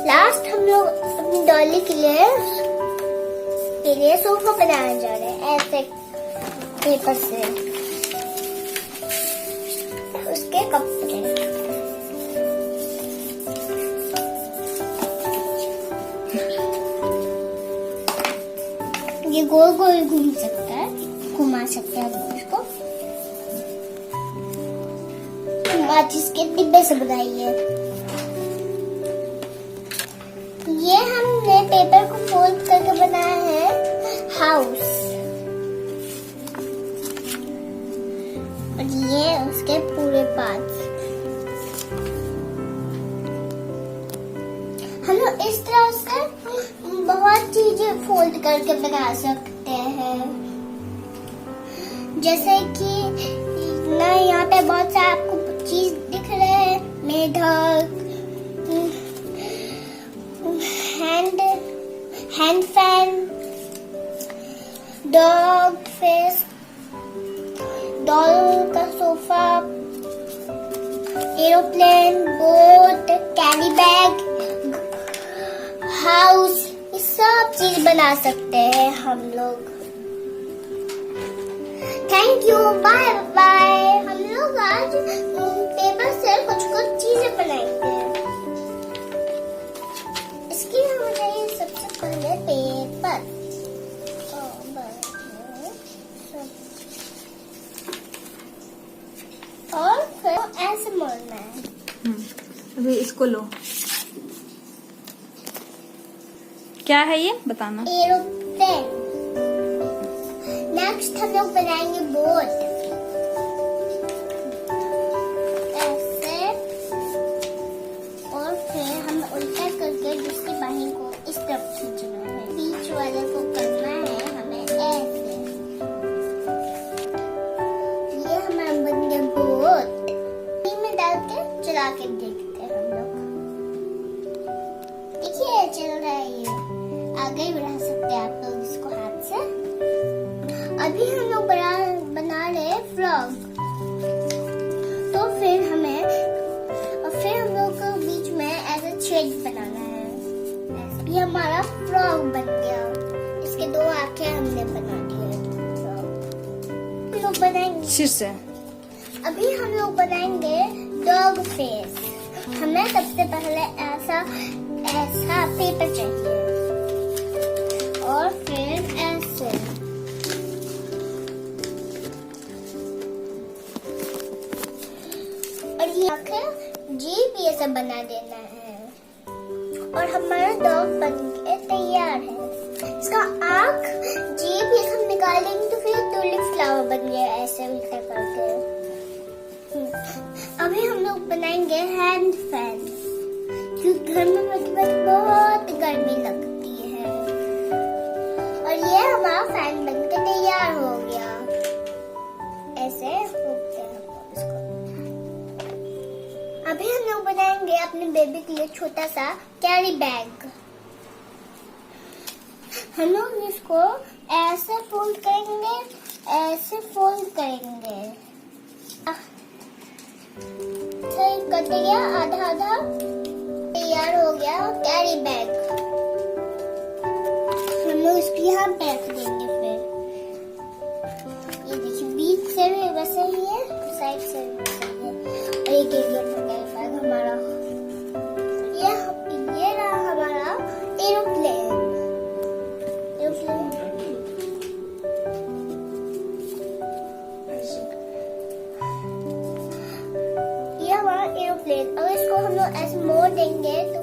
Last हम लोग अपनी डॉली के लिए सोफा बनाने जा रहे हैं ऐसे पेपर से। उसके कपड़े ये गोल गोल घूम सकता है, घुमा सकते हैं हम उसको। माचिस के डिब्बे से बनाई है। ये हमने पेपर को फोल्ड करके बनाया है हाउस, और ये उसके पूरे पार्ट्स। हम लोग इस तरह से बहुत चीजें फोल्ड करके बना सकते हैं, जैसे कि ना यहाँ पे बहुत सारे आपको चीज दिख रहे हैं, मेढक, hand fan, dog face, doll का sofa, aeroplane, boat, carry bag, house, ये सब चीज बना सकते हैं हम लोग। Thank you, bye bye. हम लोग आज पेपर से कुछ चीजें बनाएंगे। इसके लिए हमें चाहिए सबसे पहले पेपर, और फिर ऐसे मोड़ना है। अभी इसको लो। क्या है ये बताना। एरोप्लेन। नेक्स्ट हम लोग बनाएंगे बोट, ऐसे, और फिर हम उल्टा करके दूसरी बाही को इस तरफ खींचना है, बीच वाले को करना है हमें ऐसे। ये हमारा बन गया बोट। में डाल के चला के देखते हैं हम लोग। देखिए चल रहा है, ये आगे भी बढ़ा सकते हैं आप लोग इसको हाथ से। अभी हम लोग बना रहे फ्रॉग, तो फिर हम लोग को बीच में ऐसे छेद बनाना है। ये हमारा फ्रॉग बन गया। इसके दो आंखें हमने बना दी है। हम लोग बनाएंगे फिर से। अभी हम लोग बनाएंगे डॉग फेस। हमें सबसे पहले ऐसा पेपर चाहिए, और फिर ऐसे, और ये आंखें जीभ ये सब बना देना है, और हमारा डॉग बन के तैयार है। इसका आंख, जीभ ये सब निकाल देंगे तो फिर टूलिप फ्लावर बन गया ऐसे उल्टा करके। अभी हम लोग बनाएंगे हैंड फैन, क्योंकि घर में बहुत गर्मी लगती है। और ये हमारा फैन बनके तैयार हो गया। ऐसे होते हैं इसको। अभी हम लोग बनाएंगे अपने बेबी के लिए छोटा सा कैरी बैग। हम लोग इसको ऐसे फोल्ड करेंगे, ऐसे फोल्ड करेंगे। कट गया आधा आधा, तैयार हो गया कैरी बैग। हम लोग इसको यहाँ पे रख देंगे। फिर ये देखिए बीच से भी वैसे ही है, साइड से भी वैसे ही है। और ये कैरी बैग हमारा, ये रहा हमारा एरोप्लेन। ये हमारा एरोप्लेन। और इसको हम लोग ऐसे मोड़ देंगे तो